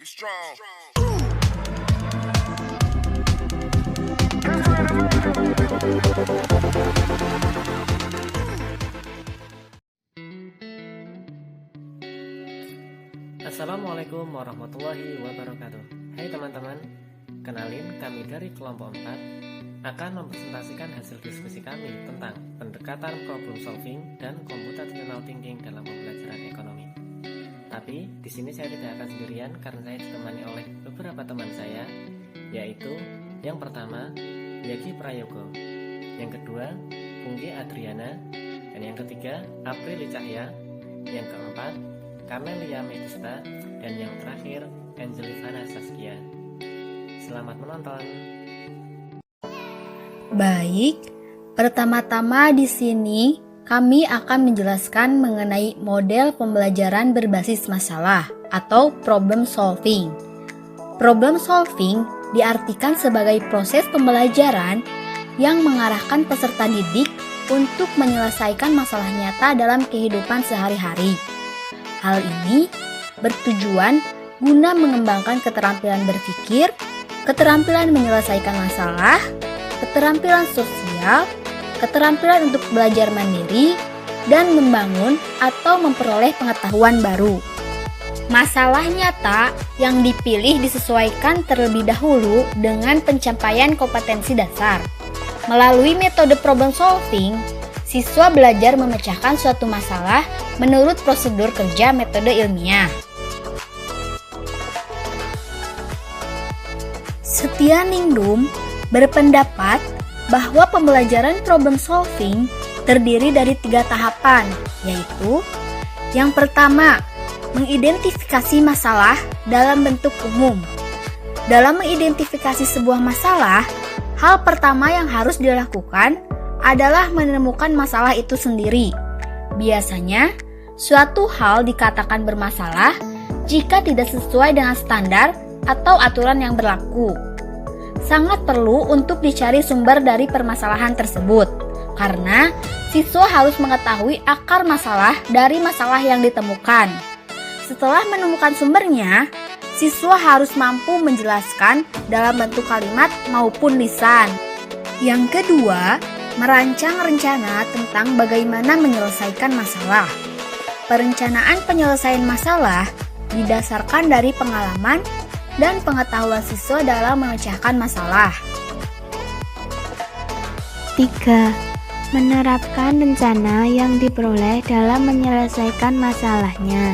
Assalamualaikum warahmatullahi wabarakatuh. Hai teman-teman, kenalin kami dari kelompok 4 akan mempresentasikan hasil diskusi kami tentang pendekatan problem solving dan computational thinking dalam pembelajaran ekonomi. Tapi di sini saya tidak akan sendirian karena saya ditemani oleh beberapa teman saya, yaitu yang pertama Yagi Prayogo, yang kedua Punggi Adriana, dan yang ketiga Aprili Cahya, yang keempat Kamelia Medista, dan yang terakhir Angelivana Saskia. Selamat menonton. Baik, pertama-tama di sini kami akan menjelaskan mengenai model pembelajaran berbasis masalah atau problem solving. Problem solving diartikan sebagai proses pembelajaran yang mengarahkan peserta didik untuk menyelesaikan masalah nyata dalam kehidupan sehari-hari. Hal ini bertujuan guna mengembangkan keterampilan berpikir, keterampilan menyelesaikan masalah, keterampilan sosial, keterampilan untuk belajar mandiri, dan membangun atau memperoleh pengetahuan baru. Masalah nyata yang dipilih disesuaikan terlebih dahulu dengan pencapaian kompetensi dasar. Melalui metode problem solving, siswa belajar memecahkan suatu masalah menurut prosedur kerja metode ilmiah. Setianingrum berpendapat bahwa pembelajaran problem solving terdiri dari 3 tahapan, yaitu yang pertama, mengidentifikasi masalah dalam bentuk umum. Dalam mengidentifikasi sebuah masalah, hal pertama yang harus dilakukan adalah menemukan masalah itu sendiri. Biasanya, suatu hal dikatakan bermasalah jika tidak sesuai dengan standar atau aturan yang berlaku. Sangat perlu untuk dicari sumber dari permasalahan tersebut, karena siswa harus mengetahui akar masalah dari masalah yang ditemukan. Setelah menemukan sumbernya, siswa harus mampu menjelaskan dalam bentuk kalimat maupun lisan. Yang kedua, merancang rencana tentang bagaimana menyelesaikan masalah. Perencanaan penyelesaian masalah didasarkan dari pengalaman dan pengetahuan siswa dalam memecahkan masalah. 3. Menerapkan rencana yang diperoleh dalam menyelesaikan masalahnya.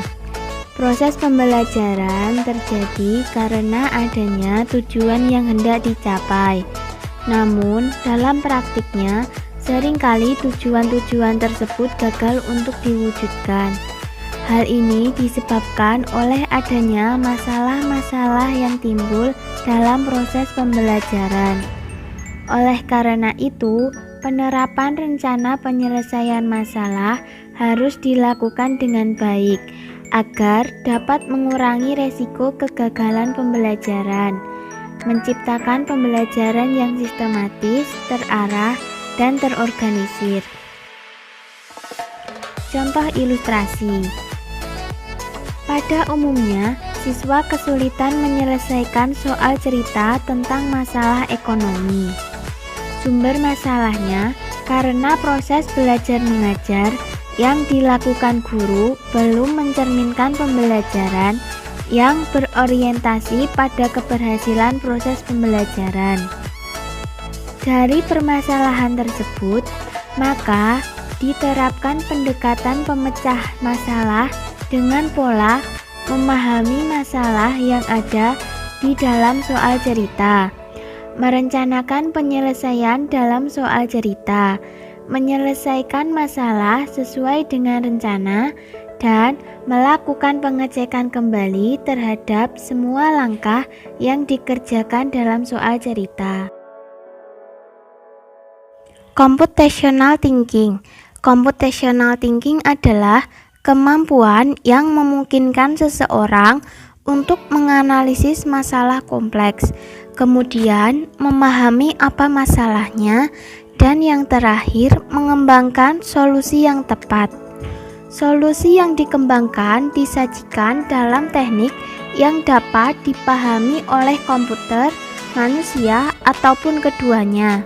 Proses pembelajaran terjadi karena adanya tujuan yang hendak dicapai. Namun, dalam praktiknya, seringkali tujuan-tujuan tersebut gagal untuk diwujudkan. Hal ini disebabkan oleh adanya masalah-masalah yang timbul dalam proses pembelajaran. Oleh karena itu, penerapan rencana penyelesaian masalah harus dilakukan dengan baik agar dapat mengurangi resiko kegagalan pembelajaran, menciptakan pembelajaran yang sistematis, terarah, dan terorganisir. Contoh ilustrasi. Pada umumnya, siswa kesulitan menyelesaikan soal cerita tentang masalah ekonomi. Sumber masalahnya karena proses belajar mengajar yang dilakukan guru belum mencerminkan pembelajaran yang berorientasi pada keberhasilan proses pembelajaran. Dari permasalahan tersebut, maka diterapkan pendekatan pemecah masalah dengan pola memahami masalah yang ada di dalam soal cerita, merencanakan penyelesaian dalam soal cerita, menyelesaikan masalah sesuai dengan rencana, dan melakukan pengecekan kembali terhadap semua langkah yang dikerjakan dalam soal cerita. Computational thinking. Computational thinking adalah kemampuan yang memungkinkan seseorang untuk menganalisis masalah kompleks, kemudian memahami apa masalahnya, dan yang terakhir mengembangkan solusi yang tepat. Solusi yang dikembangkan disajikan dalam teknik yang dapat dipahami oleh komputer, manusia, ataupun keduanya.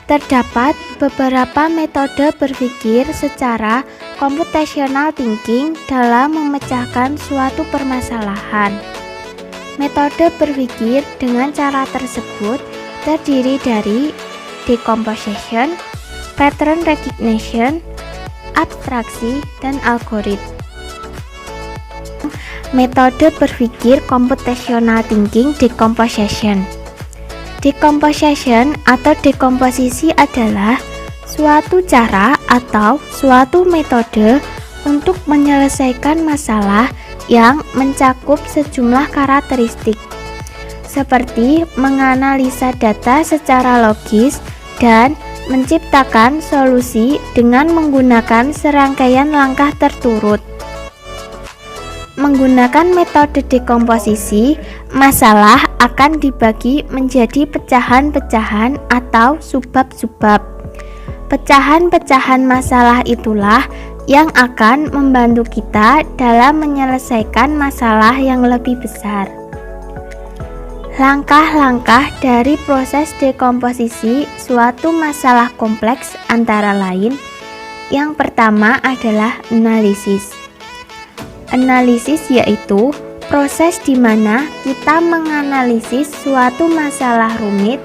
Terdapat beberapa metode berpikir secara computational thinking dalam memecahkan suatu permasalahan. Metode berpikir dengan cara tersebut terdiri dari decomposition, pattern recognition, abstraksi, dan algoritma. Metode berpikir computational thinking decomposition. Decomposition atau dekomposisi adalah suatu cara atau suatu metode untuk menyelesaikan masalah yang mencakup sejumlah karakteristik, seperti menganalisa data secara logis dan menciptakan solusi dengan menggunakan serangkaian langkah terturut. Menggunakan metode dekomposisi, masalah akan dibagi menjadi pecahan-pecahan atau subbab-subbab. Pecahan-pecahan masalah itulah yang akan membantu kita dalam menyelesaikan masalah yang lebih besar. Langkah-langkah dari proses dekomposisi suatu masalah kompleks antara lain, yang pertama adalah analisis. Analisis yaitu proses di mana kita menganalisis suatu masalah rumit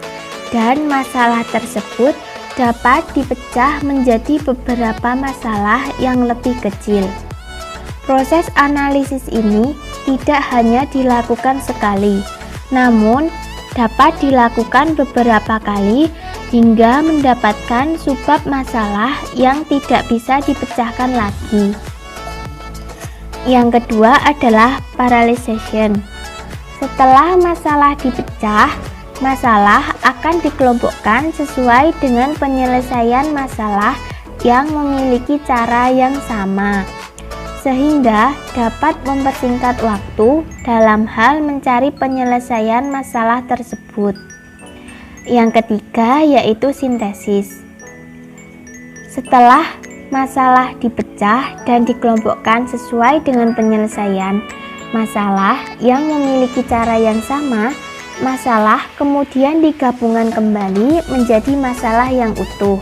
dan masalah tersebut dapat dipecah menjadi beberapa masalah yang lebih kecil. Proses analisis ini tidak hanya dilakukan sekali, namun dapat dilakukan beberapa kali hingga mendapatkan subbab masalah yang tidak bisa dipecahkan lagi. Yang kedua adalah parallelization. Setelah masalah dipecah, masalah akan dikelompokkan sesuai dengan penyelesaian masalah yang memiliki cara yang sama, sehingga dapat mempersingkat waktu dalam hal mencari penyelesaian masalah tersebut. Yang ketiga yaitu sintesis. Setelah masalah dipecah dan dikelompokkan sesuai dengan penyelesaian masalah yang memiliki cara yang sama, masalah kemudian digabungkan kembali menjadi masalah yang utuh.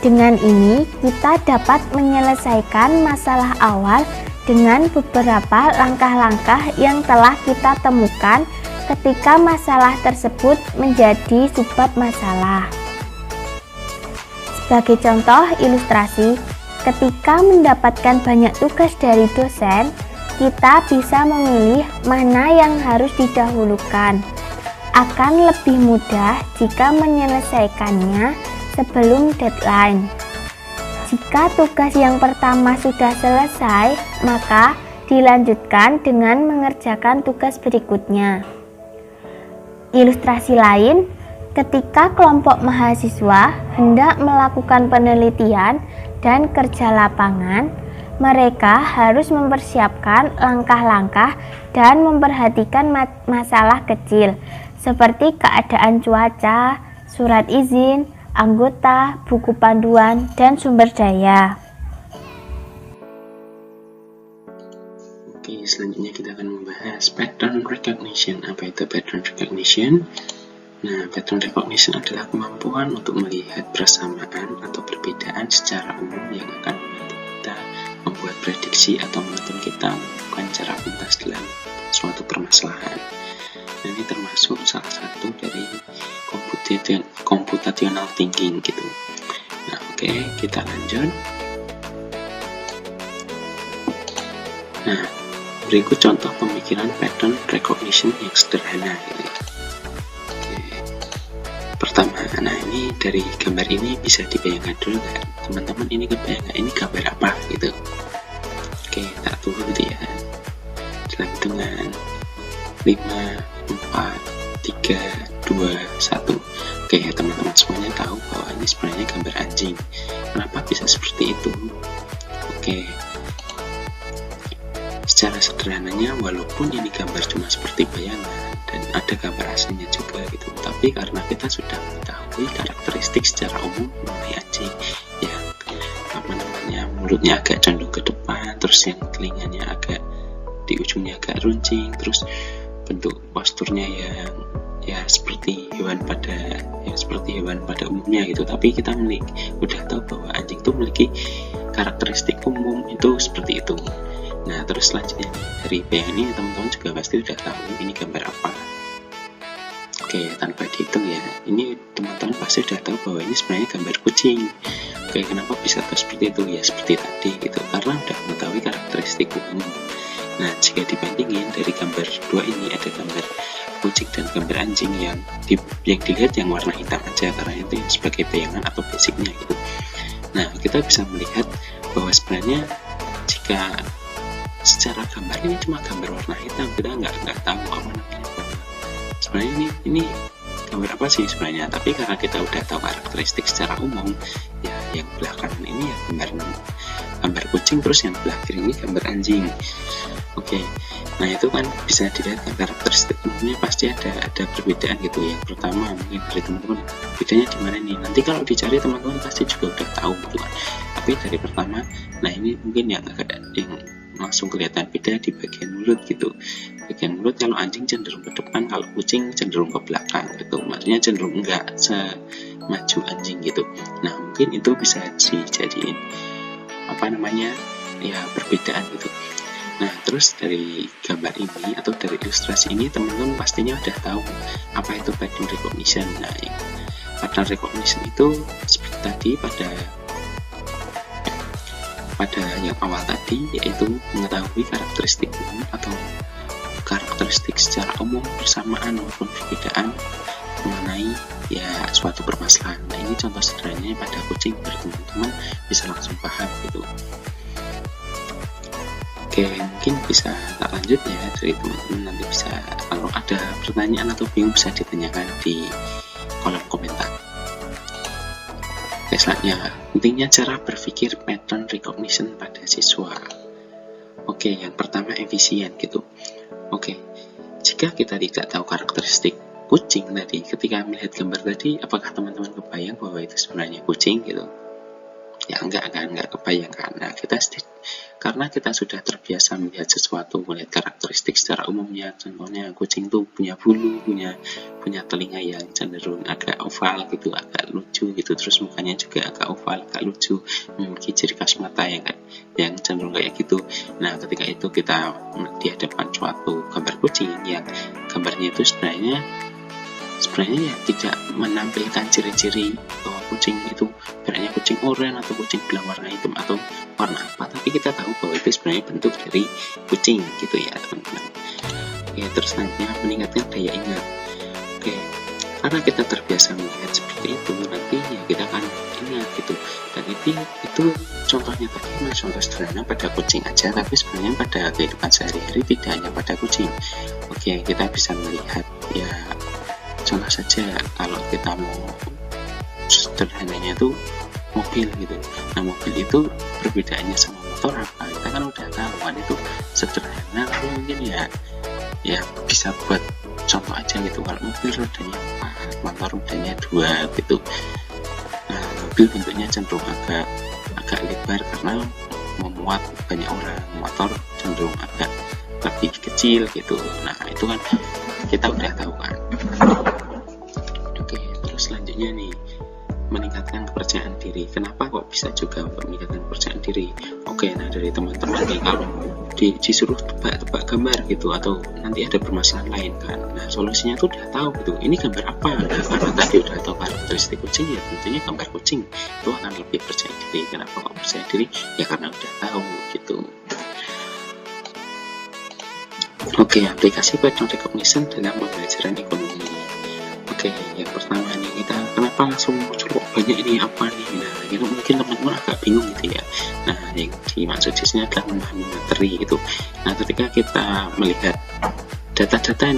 Dengan ini, kita dapat menyelesaikan masalah awal dengan beberapa langkah-langkah yang telah kita temukan ketika masalah tersebut menjadi subbab masalah. Sebagai contoh ilustrasi, ketika mendapatkan banyak tugas dari dosen, kita bisa memilih mana yang harus didahulukan. Akan lebih mudah jika menyelesaikannya sebelum deadline. Jika tugas yang pertama sudah selesai, maka dilanjutkan dengan mengerjakan tugas berikutnya. Ilustrasi lain, ketika kelompok mahasiswa hendak melakukan penelitian dan kerja lapangan, mereka harus mempersiapkan langkah-langkah dan memperhatikan masalah kecil seperti keadaan cuaca, surat izin, anggota, buku panduan, dan sumber daya. Oke, selanjutnya kita akan membahas pattern recognition. Apa itu pattern recognition? Nah, pattern recognition adalah kemampuan untuk melihat persamaan atau perbedaan secara umum yang akan membantu kita membuat prediksi atau menuntun kita melakukan cara pintas dalam suatu permasalahan. Nah, ini termasuk salah satu dari computational thinking gitu. Nah, oke, kita lanjut. Nah, berikut contoh pemikiran pattern recognition yang sederhana gitu. Pertama, nah ini dari gambar ini bisa dibayangkan dulu kan teman-teman, ini kebayang ini gambar apa gitu. Oke, tak tunggu gitu ya. Dalam hitungan 5, 4, 3, 2, 1. Oke, teman-teman semuanya tahu bahwa ini sebenarnya gambar anjing. Kenapa bisa seperti itu? Oke, secara sederhananya walaupun ini gambar cuma seperti bayangan dan ada gambar aslinya juga gitu, tapi karena kita sudah mengetahui karakteristik secara umum mengenai anjing yang mulutnya agak condong ke depan, terus yang telinganya agak di ujungnya agak runcing, terus bentuk posturnya yang seperti hewan pada umumnya gitu. Tapi kita udah tahu bahwa anjing itu memiliki karakteristik umum itu seperti itu. Nah, terus selanjutnya dari bayangan ini teman-teman juga pasti udah tahu ini gambar apa. Oke, tanpa dihitung ya, ini teman-teman pasti udah tahu bahwa ini sebenarnya gambar kucing. Oke, kenapa bisa tahu seperti itu? Ya seperti tadi gitu, karena udah mengetahui karakteristik umum. Nah, jika dibandingin dari gambar dua ini, ada gambar kucing dan gambar anjing yang dilihat yang warna hitam aja, karena itu sebagai bayangan atau basicnya gitu. Nah, kita bisa melihat bahwa sebenarnya jika secara gambar ini cuma gambar warna hitam, kita nggak tahu apa namanya. Sebenarnya ini gambar apa sih sebenarnya, tapi karena kita udah tahu karakteristik secara umum, ya yang belah kanan ini ya gambar kucing, terus yang belah kiri ini gambar anjing. Oke, nah itu kan bisa dilihat karakteristik umumnya pasti ada perbedaan gitu. Yang pertama mungkin dari teman-teman bedanya di mana nih, nanti kalau dicari teman-teman pasti juga udah tahu gitu kan. Tapi dari pertama, nah ini mungkin yang langsung kelihatan beda di bagian mulut gitu. Bagian mulut kalau anjing cenderung ke depan, kalau kucing cenderung ke belakang gitu, maksudnya cenderung enggak semaju anjing gitu. Nah mungkin itu bisa dijadiin ya perbedaan gitu. Nah, terus dari gambar ini atau dari ilustrasi ini teman-teman pastinya udah tahu apa itu pattern recognition. Nah, pattern recognition itu seperti tadi pada yang awal tadi, yaitu mengetahui karakteristik umum atau karakteristik secara umum, persamaan maupun perbedaan mengenai ya suatu permasalahan. Nah, ini contoh sederhananya pada kucing, biar teman-teman bisa langsung paham gitu. Oke, mungkin bisa tak lanjut ya dari teman-teman, nanti bisa kalau ada pertanyaan atau bingung bisa ditanyakan di kolom komentar. Oke, selanjutnya pentingnya cara berpikir pattern recognition pada siswa. Oke, yang pertama efisien gitu. Oke, jika kita tidak tahu karakteristik kucing tadi, ketika melihat gambar tadi, apakah teman-teman kebayang bahwa itu sebenarnya kucing gitu? Ya enggak kebayang, karena karena kita sudah terbiasa melihat sesuatu, melihat karakteristik secara umumnya. Contohnya kucing tuh punya bulu, punya telinga yang cenderung agak oval gitu, agak lucu gitu, terus mukanya juga agak oval, agak lucu, memiliki ciri khas mata yang cenderung kayak gitu. Nah, ketika itu kita di hadapan suatu gambar kucing yang gambarnya itu sebenarnya ya tidak menampilkan ciri-ciri bahwa kucing itu bentuknya kucing oranye atau kucing belang warna hitam atau warna apa, tapi kita tahu bahwa itu sebenarnya bentuk dari kucing gitu ya teman-teman. Oke, terus selanjutnya meningkatkan daya ingat. Oke, karena kita terbiasa melihat seperti itu, nanti ya kita akan ingat gitu. Dan itu contohnya tadi contoh sederhana pada kucing aja, tapi sebenarnya pada kehidupan sehari-hari tidak hanya pada kucing. Oke, kita bisa melihat ya, contoh saja kalau kita mau sederhananya itu mobil gitu. Nah, mobil itu perbedaannya sama motor apa? Kita kan udah tahu kan itu sederhana, tapi mungkin ya bisa buat contoh aja gitu. Kalau mobil rodanya 4, motor rodanya 2 gitu. Nah, mobil bentuknya cenderung agak lebar karena memuat banyak orang, motor cenderung agak lebih kecil gitu. Nah, itu kan kita udah tahu kan. Oke, terus selanjutnya nih, meningkatkan kepercayaan diri. Kenapa kok bisa juga meningkatkan kepercayaan diri? Oke, nah dari teman-teman nih, kalau disuruh tebak-tebak gambar gitu, atau nanti ada permasalahan lain kan, nah solusinya tuh udah tahu gitu, ini gambar apa? Nah, karena tadi udah tahu karakteristik kucing, ya tentunya gambar kucing itu akan lebih percaya diri. Kenapa kok percaya diri? Ya karena udah tahu gitu. Oke, aplikasi pattern recognition dalam pembelajaran ekonomi. Oke, yang pertama nih, kita kenapa langsung muncul banyak ini apa nih? Nah, itu mungkin teman-teman agak bingung gitu ya. Nah, yang dimaksud di sini adalah memahami materi itu. Nah, ketika kita melihat data-data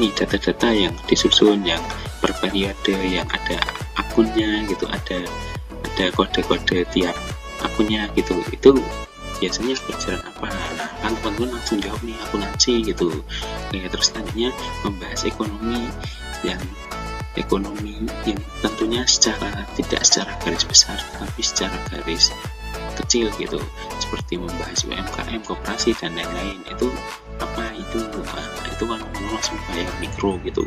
yang disusun, yang per periode, yang ada akunnya gitu, ada kode-kode tiap akunnya gitu, itu biasanya pelajaran apa? Nah, kan teman-teman langsung jawab nih, akuntansi gitu. Oke, terus tadinya membahas ekonomi yang tentunya tidak secara garis besar, tapi secara garis kecil gitu, seperti membahas UMKM, koperasi dan lain-lain. Itu apa itu kan langsung kayak mikro gitu.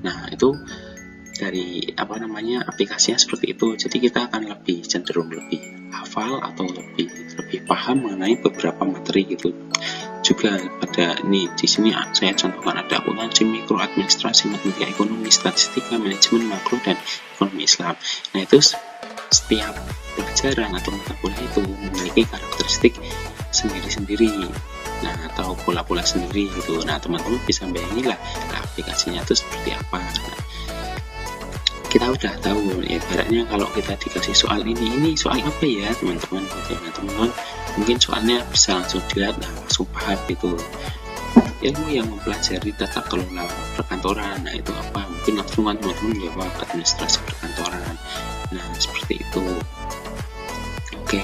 Nah itu dari aplikasinya seperti itu. Jadi kita akan lebih cenderung lebih hafal atau lebih paham mengenai beberapa materi gitu. Juga pada di sini saya contohkan ada akuntansi, mikro, administrasi, matematika, ekonomi, statistika, manajemen, makro, dan ekonomi Islam. Nah itu setiap pelajaran atau mata kuliah itu memiliki karakteristik sendiri-sendiri, nah atau pola-pola sendiri gitu. Nah teman-teman bisa bayangin lah aplikasinya itu seperti apa. Nah, kita udah tahu ibaratnya kalau kita dikasih soal ini soal apa ya teman-teman. Nah teman-teman mungkin soalnya bisa langsung dilihat, nah langsung paham gitu. Ilmu yang mempelajari tata kelola perkantoran, nah itu apa, mungkin langsung kan teman-teman jawab administrasi perkantoran. Nah seperti itu. Oke,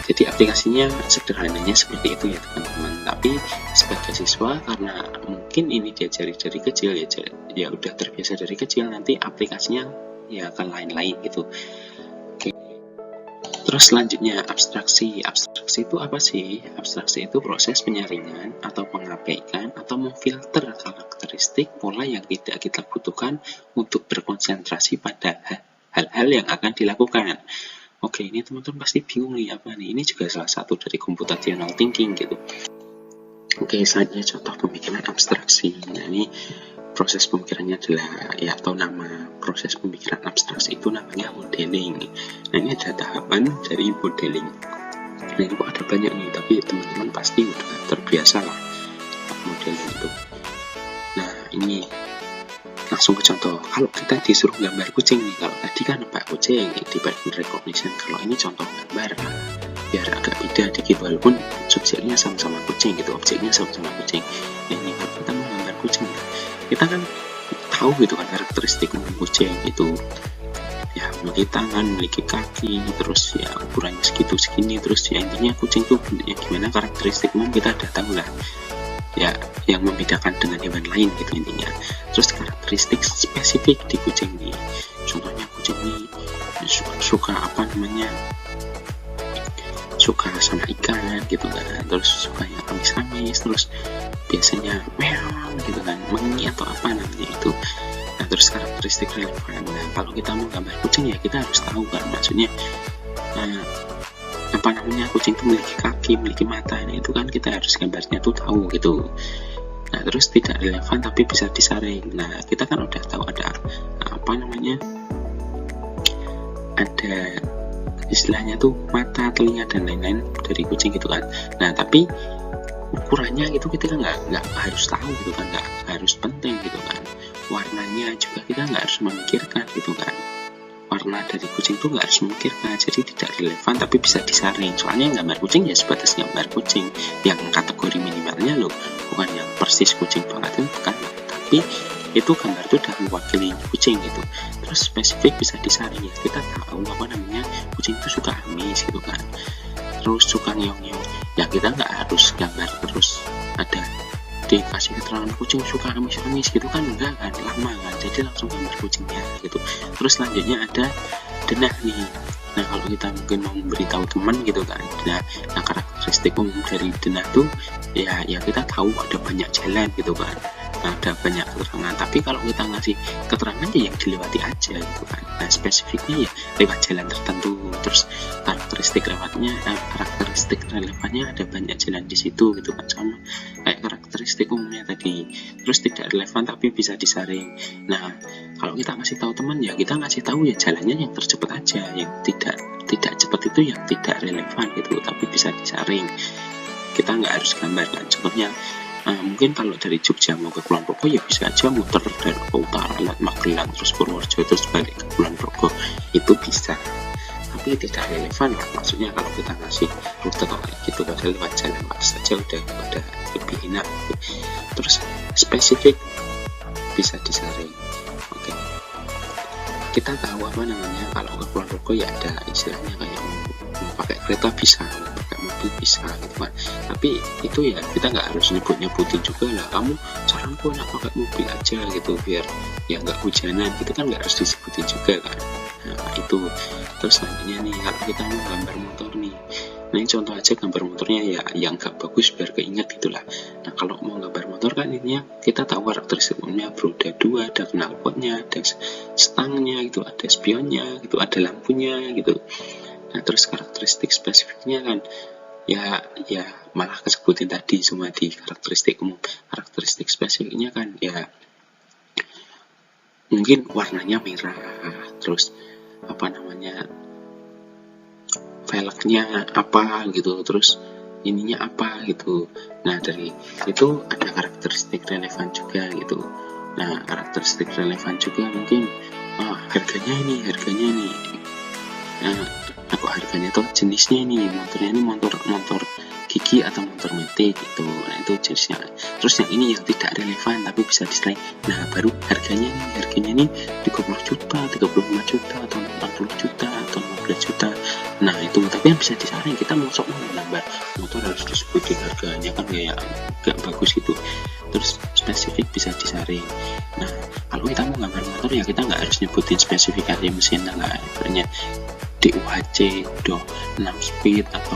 jadi aplikasinya sederhananya seperti itu ya teman-teman. Tapi sebagai siswa karena mungkin ini diajari dari kecil ya udah terbiasa dari kecil, nanti aplikasinya ya akan lain-lain gitu. Oke. Terus selanjutnya abstraksi. Abstraksi itu apa sih? Abstraksi itu proses penyaringan atau pengabaikan atau memfilter karakteristik pola yang tidak kita butuhkan untuk berkonsentrasi pada hal-hal yang akan dilakukan. Oke, ini teman-teman pasti bingung nih apa nih. Ini juga salah satu dari computational thinking gitu. Oke, selanjutnya contoh pemikiran abstraksi. Nah, ini proses pemikirannya adalah atau nama proses pemikiran abstraksi itu namanya modeling. Nah, ini ada tahapan dari modeling. Nah, ini kok ada banyak nih, tapi teman-teman pasti udah terbiasa lah modeling itu. Nah, ini langsung ke contoh. Kalau kita disuruh gambar kucing nih, kalau tadi kan nebak kucing di pattern recognition, kalau ini contoh gambar, biar agak beda dikit walaupun subjeknya sama-sama kucing gitu, objeknya sama-sama kucing. Nah, ini kalau kita mau gambar kucing, kita kan tahu gitu kan karakteristik kucing itu ya memiliki tangan, memiliki kaki, terus ya ukurannya segitu segini, terus ya intinya kucing itu bentuknya gimana, karakteristik umum kita udah tahu lah ya, yang membedakan dengan hewan lain gitu intinya. Terus karakteristik spesifik di kucing nih, contohnya kucing ini suka suka sama ikan gitu kan, terus suka yang amis-amis, terus biasanya meow gitu kan, mengi atau apa namanya itu. Nah terus karakteristik relevan. Nah kalau kita mau gambar kucing ya kita harus tahu kan, maksudnya kucing itu memiliki kaki, memiliki mata, nah itu kan kita harus gambarnya tuh tahu gitu. Nah terus tidak relevan tapi bisa disaring. Nah kita kan udah tahu ada ada istilahnya tuh mata, telinga dan lain-lain dari kucing gitu kan. Nah tapi ukurannya itu kita nggak harus tahu gitu kan, nggak harus penting gitu kan. Warnanya juga kita nggak harus memikirkan gitu kan. Warna dari kucing itu nggak harus memikirkan, jadi tidak relevan tapi bisa disaring. Soalnya gambar kucing ya sebatas gambar kucing, yang kategori minimalnya loh, bukan yang persis kucing banget itu bukan, tapi itu gambar itu udah mewakili kucing gitu. Terus spesifik bisa disaring ya, kita tahu kucing itu suka amis gitu kan, terus suka ngeong-ngeong ya, kita nggak harus gambar terus ada dikasih keterangan kucing suka amis-amis gitu kan, enggak kan, lama kan, jadi langsung gambar kucingnya gitu. Terus selanjutnya ada denah nih. Nah kalau kita mungkin mau memberitahu teman gitu kan, nah karakteristik umum dari denah tuh ya kita tahu ada banyak jalan gitu kan, ada banyak keterangan, tapi kalau kita ngasih keterangan ya yang dilewati aja gitu kan. Nah spesifiknya ya lewat jalan tertentu. Terus karakteristik relevannya ada banyak jalan di situ gitu kan, sama kayak karakteristik umumnya tadi. Terus tidak relevan tapi bisa disaring. Nah kalau kita ngasih tahu teman ya kita ngasih tahu ya jalannya yang tercepat aja, yang tidak cepat itu yang tidak relevan gitu, tapi bisa disaring. Kita nggak harus gambar kan, contohnya mungkin kalau dari Jogja mau ke Kulon Progo ya bisa aja muter dari ke utara lewat Magelang terus Purworejo terus balik ke Kulon Progo, itu bisa, tapi tidak relevan lah. Maksudnya kalau kita ngasih rute kayak gitu padahal lewat jalan saja udah lebih enak gitu. Terus spesifik bisa disaring. Oke, kita tahu kalau ke Kulon Progo ya ada istilahnya kayak mau pakai kereta bisa, pakai mobil bisa gitu kan. Tapi itu ya kita nggak harus nyebutin juga lah, kamu saranku enak pakai mobil aja gitu biar ya nggak hujanan gitu kan, nggak harus disebutin juga kan. Nah itu. Terus selanjutnya nih kalau kita mau gambar motor nih, Nah ini contoh aja gambar motornya ya yang gak bagus biar keinget gitulah. Nah kalau mau gambar motor kan intinya kita tahu karakteristik umumnya, roda 2, ada knalpotnya, ada stangnya gitu, ada spionnya gitu, ada lampunya gitu. Nah terus karakteristik spesifiknya kan ya malah kesebutin tadi semua di karakteristik umum. Karakteristik spesifiknya kan ya mungkin warnanya merah, terus velgnya apa gitu, terus ininya apa gitu. Nah dari itu ada karakteristik relevan juga gitu. Nah karakteristik relevan juga mungkin harganya nih. Nah aku harganya tuh jenisnya ini, motornya ini motor gigi atau motor metik gitu. Nah itu jenisnya. Terus yang ini yang tidak relevan tapi bisa diselain. Nah baru harganya nih 30 juta, 35 juta atau 40 juta atau 15 juta. Nah itu tapi yang bisa disaring, kita mau gambar motor harus disebutin harganya kan kayak gak bagus gitu. Terus spesifik bisa disaring. Nah kalau kita mau gambar motor ya kita nggak harus nyebutin spesifikasi mesin lah, katanya DUHC, 6 speed atau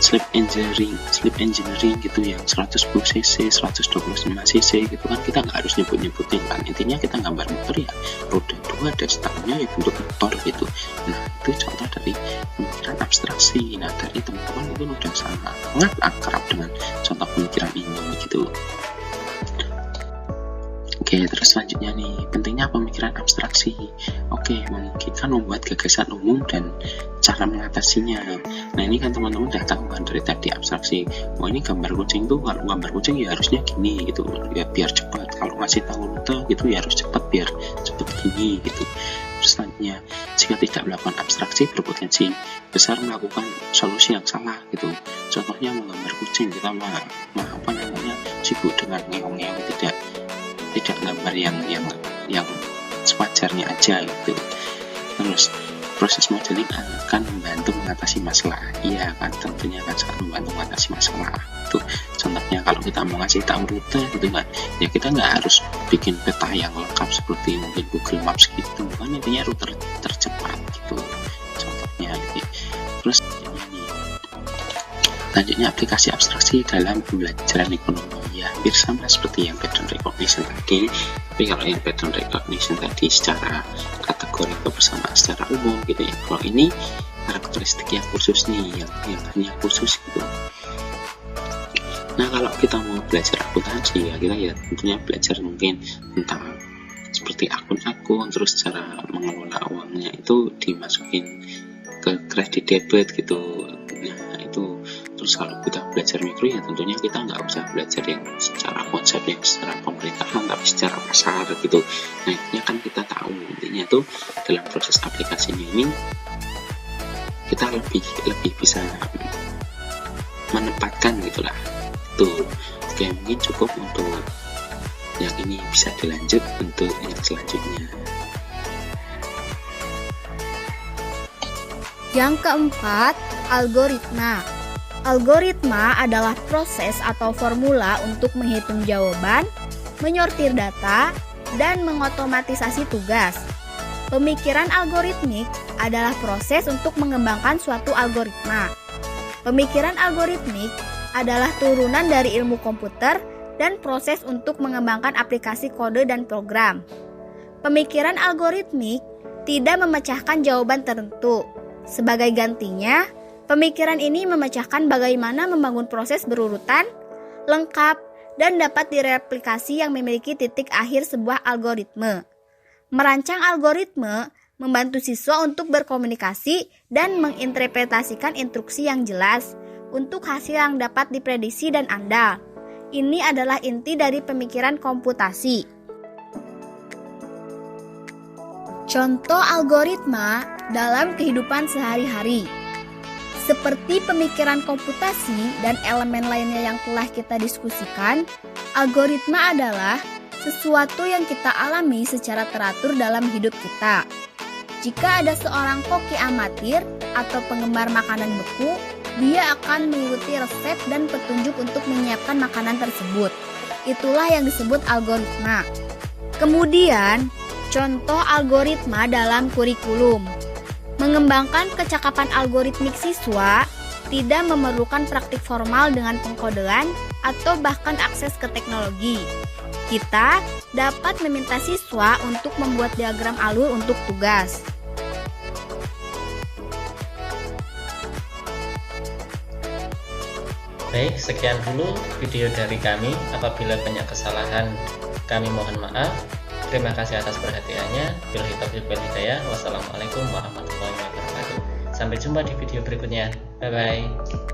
slip engineering gitu yang 110 cc, 125 cc gitu kan, kita nggak harus nyebutin kan. Intinya kita gambar motor ya roda 2 ada stangnya ya bentuk motor gitu. Nah itu contoh dari pemikiran abstraksi. Nah dari teman-teman mungkin udah sangat akrab dengan contoh pemikiran ini gitu. Oke, terus selanjutnya nih, pentingnya pemikiran abstraksi. Oke, memungkinkan membuat gagasan umum dan cara mengatasinya. Nah ini kan teman-teman udah tahu kan dari tadi abstraksi. Ini gambar kucing tuh, kalau gambar kucing ya harusnya gini gitu ya biar cepat. Kalau ngasih tahu rute gitu ya harus cepat biar cepat gini gitu. Terus selanjutnya, jika tidak melakukan abstraksi berpotensi besar melakukan solusi yang salah gitu. Contohnya menggambar kucing, kita sibuk dengan ngeong-ngeong, tidak gambar yang sewajarnya aja gitu. Terus proses modeling akan membantu mengatasi masalah. Iya kan, tentunya akan sangat membantu mengatasi masalah. Itu contohnya kalau kita mau ngasih tahu rute gitu kan, ya kita nggak harus bikin peta yang lengkap seperti mungkin Google Maps gitu kan, intinya rute tercepat gitu contohnya gitu. Terus selanjutnya aplikasi abstraksi dalam pembelajaran ekonomi ya hampir sama seperti yang pattern recognition tadi, tapi kalau yang pattern recognition tadi secara kategori kebersamaan secara umum gitu ya, kalau ini karakteristik yang khusus nih, yang hanya khusus gitu. Nah kalau kita mau belajar akuntansi ya kita ya tentunya belajar mungkin tentang seperti akun-akun, terus cara mengelola uangnya itu dimasukin ke kredit debit gitu. Nah itu terus kalau kita belajar mikro ya tentunya kita nggak usah belajar yang secara konsep yang secara pemerintahan tapi secara pasar gitu. Nah intinya kan kita tahu intinya tuh dalam proses aplikasinya ini kita lebih bisa menempatkan gitulah tuh. Oke, mungkin cukup untuk yang ini, bisa dilanjut untuk yang selanjutnya. Yang keempat, algoritma. Algoritma adalah proses atau formula untuk menghitung jawaban, menyortir data, dan mengotomatisasi tugas. Pemikiran algoritmik adalah proses untuk mengembangkan suatu algoritma. Pemikiran algoritmik adalah turunan dari ilmu komputer dan proses untuk mengembangkan aplikasi kode dan program. Pemikiran algoritmik tidak memecahkan jawaban tertentu. Sebagai gantinya, pemikiran ini memecahkan bagaimana membangun proses berurutan, lengkap, dan dapat direplikasi yang memiliki titik akhir sebuah algoritme. Merancang algoritme membantu siswa untuk berkomunikasi dan menginterpretasikan instruksi yang jelas untuk hasil yang dapat diprediksi dan andal. Ini adalah inti dari pemikiran komputasi. Contoh algoritma dalam kehidupan sehari-hari. Seperti pemikiran komputasi dan elemen lainnya yang telah kita diskusikan, algoritma adalah sesuatu yang kita alami secara teratur dalam hidup kita. Jika ada seorang koki amatir atau penggemar makanan beku, dia akan mengikuti resep dan petunjuk untuk menyiapkan makanan tersebut. Itulah yang disebut algoritma. Kemudian, contoh algoritma dalam kurikulum. Mengembangkan kecakapan algoritmik siswa tidak memerlukan praktik formal dengan pengkodean atau bahkan akses ke teknologi. Kita dapat meminta siswa untuk membuat diagram alur untuk tugas. Baik, sekian dulu video dari kami. Apabila banyak kesalahan, kami mohon maaf. Terima kasih atas perhatiannya. Billahi taufiq wal hidayah. Wassalamualaikum warahmatullahi wabarakatuh. Sampai jumpa di video berikutnya. Bye-bye.